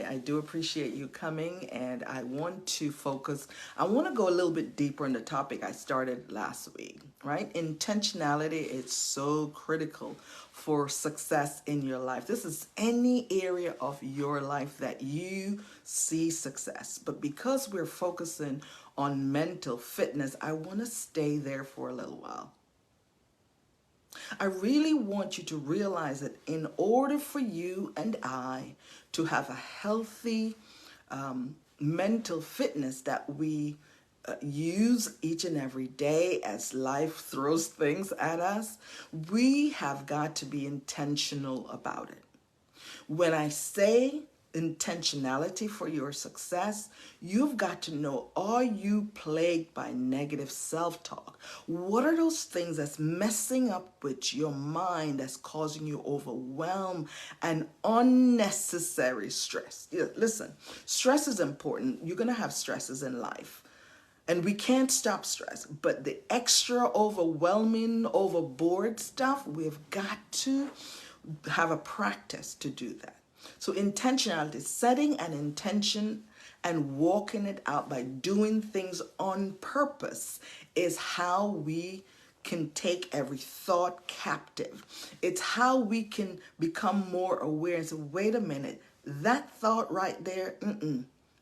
I do appreciate you coming, and I want to focus. I want to go a little bit deeper in the topic I started last week, right? Intentionality is so critical for success in your life. This is any area of your life that you see success. But because we're focusing on mental fitness, I want to stay there for a little while. I really want you to realize that in order for you and I to have a healthy mental fitness that we use each and every day as life throws things at us, we have got to be intentional about it. When I say intentionality for your success, you've got to know, are you plagued by negative self-talk? What are those things that's messing up with your mind, that's causing you overwhelm and unnecessary stress? Yeah, listen, stress is important. You're going to have stresses in life. And we can't stop stress, but the extra overwhelming, overboard stuff, we've got to have a practice to do that. So intentionality, setting an intention and walking it out by doing things on purpose, is how we can take every thought captive. It's how we can become more aware and say, wait a minute, that thought right there,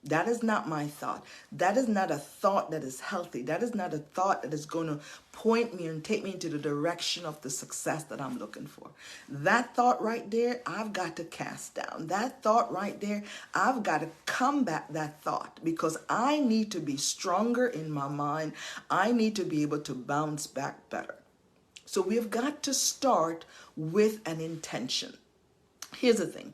that is not my thought. That is not a thought that is healthy. That is not a thought that is going to point me and take me into the direction of the success that I'm looking for. That thought right there, I've got to cast down. That thought right there, I've got to combat that thought, because I need to be stronger in my mind. I need to be able to bounce back better. So we've got to start with an intention. Here's the thing.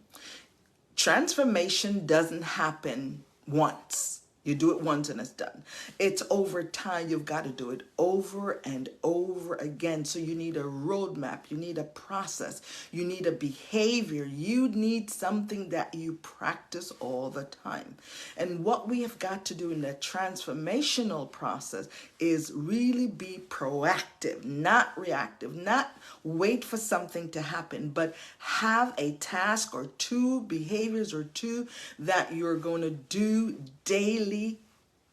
Transformation doesn't happen once. You do it once and it's done. It's over time. You've got to do it over and over again. So you need a roadmap. You need a process. You need a behavior. You need something that you practice all the time. And what we have got to do in that transformational process is really be proactive, not reactive, not wait for something to happen, but have a task or two, behaviors or two that you're going to do daily,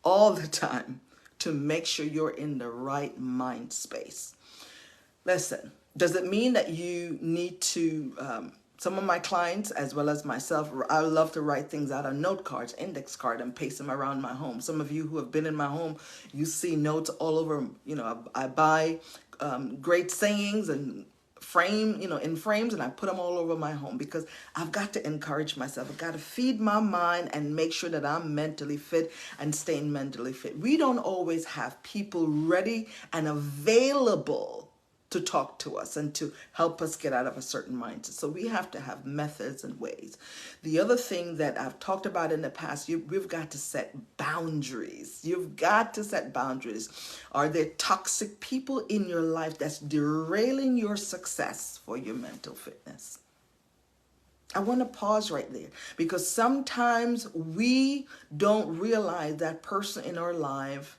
all the time, to make sure you're in the right mind space. Listen, does it mean that you need to, some of my clients as well as myself, I love to write things out on note cards, index card, and paste them around my home. Some of you who have been in my home, you see notes all over. I buy great sayings and in frames, and I put them all over my home, because I've got to encourage myself. I've got to feed my mind and make sure that I'm mentally fit and staying mentally fit. We don't always have people ready and available to talk to us and to help us get out of a certain mindset. So we have to have methods and ways. The other thing that I've talked about in the past, we've got to set boundaries. You've got to set boundaries. Are there toxic people in your life that's derailing your success for your mental fitness? I want to pause right there, because sometimes we don't realize that person in our life,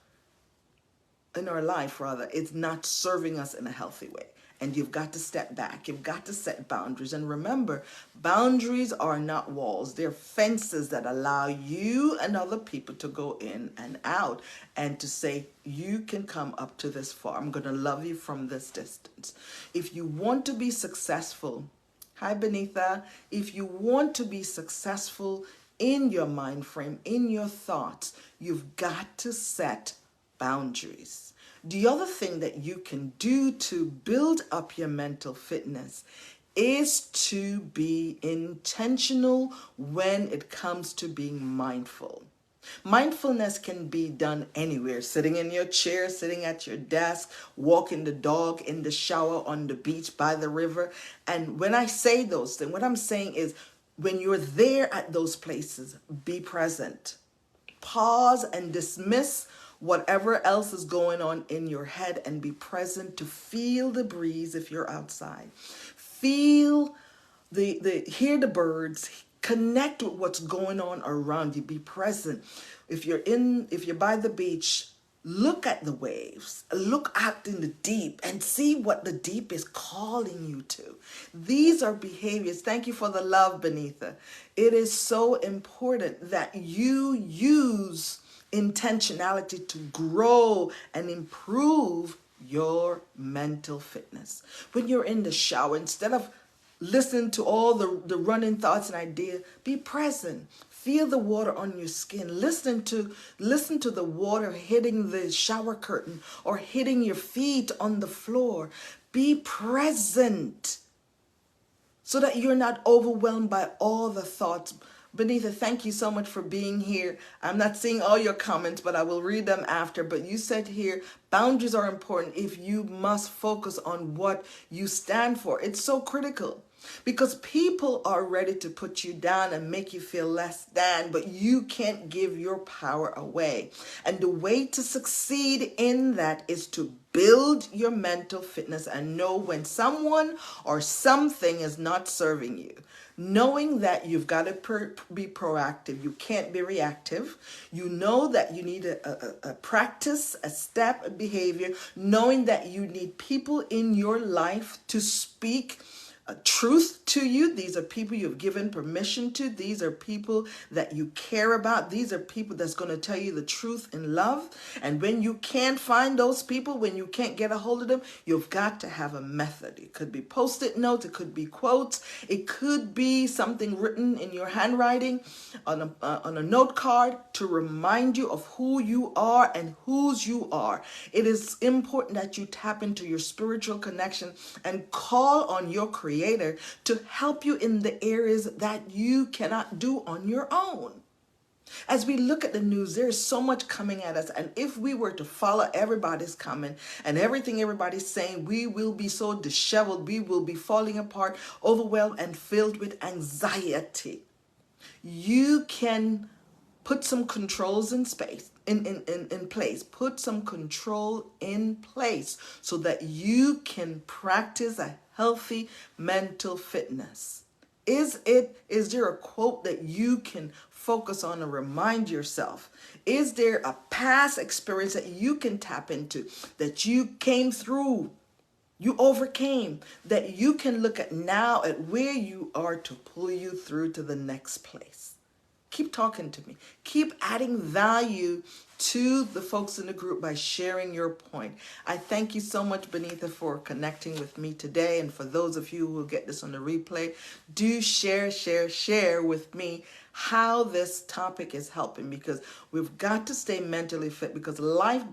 it's not serving us in a healthy way. And you've got to step back. You've got to set boundaries. And remember, boundaries are not walls. They're fences that allow you and other people to go in and out, and to say, you can come up to this far. I'm going to love you from this distance. If you want to be successful, hi Benitha, if you want to be successful in your mind frame, in your thoughts, you've got to set boundaries. The other thing that you can do to build up your mental fitness is to be intentional when it comes to being mindful. Mindfulness can be done anywhere, sitting in your chair, sitting at your desk, walking the dog, in the shower, on the beach, by the river. And when I say those things, what I'm saying is, when you're there at those places, be present. Pause and dismiss whatever else is going on in your head, and be present to feel the breeze if you're outside. Feel hear the birds, connect with what's going on around you, be present. If you're by the beach, Look at the waves, look out in the deep and see what the deep is calling you to. These are behaviors. Thank you for the love, Benitha. It is so important that you use intentionality to grow and improve your mental fitness. When you're in the shower, instead of listening to all the running thoughts and ideas, be present. Feel the water on your skin. Listen to the water hitting the shower curtain or hitting your feet on the floor. Be present so that you're not overwhelmed by all the thoughts. Benitha, thank you so much for being here. I'm not seeing all your comments, but I will read them after. But you said here, boundaries are important if you must focus on what you stand for. It's so critical because people are ready to put you down and make you feel less than, but you can't give your power away. And the way to succeed in that is to build your mental fitness and know when someone or something is not serving you. Knowing that you've got to be proactive. You can't be reactive. You know that you need a practice, a step, a behavior. Knowing that you need people in your life to speak truth to you. These are people you've given permission to. These are people that you care about. These are people that's going to tell you the truth in love. And when you can't find those people, when you can't get a hold of them, you've got to have a method. It could be post-it notes. It could be quotes. It could be something written in your handwriting on a note card to remind you of who you are and whose you are. It is important that you tap into your spiritual connection and call on your Creator to help you in the areas that you cannot do on your own. As we look at the news, there is so much coming at us. And if we were to follow everybody's comment and everything everybody's saying, we will be so disheveled. We will be falling apart, overwhelmed, and filled with anxiety. You can put some controls in place. Put some control in place so that you can practice a healthy mental fitness. Is there a quote that you can focus on and remind yourself? Is there a past experience that you can tap into, that you came through, you overcame, that you can look at now at where you are to pull you through to the next place? Keep talking to me. Keep adding value to the folks in the group by sharing your point. I thank you so much, Benitha, for connecting with me today. And for those of you who will get this on the replay, do share with me how this topic is helping, because we've got to stay mentally fit, because life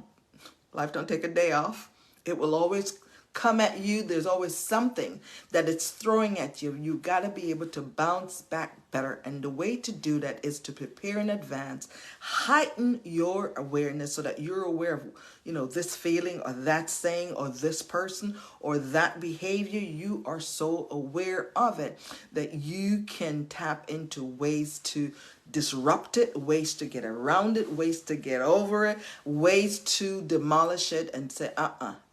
don't take a day off. It will always come at you. There's always something that it's throwing at you. You got to be able to bounce back better. And the way to do that is to prepare in advance, heighten your awareness so that you're aware of, this feeling or that saying or this person or that behavior. You are so aware of it that you can tap into ways to disrupt it, ways to get around it, ways to get over it, ways to demolish it and say,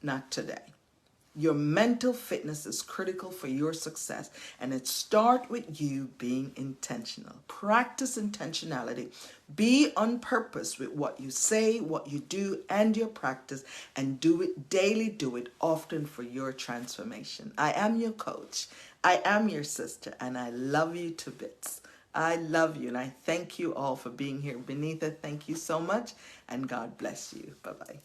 not today. Your mental fitness is critical for your success, and it starts with you being intentional. Practice intentionality. Be on purpose with what you say, what you do, and your practice, and do it daily, do it often for your transformation. I am your coach. I am your sister, and I love you to bits. I love you, and I thank you all for being here. Benitha, thank you so much, and God bless you. Bye-bye.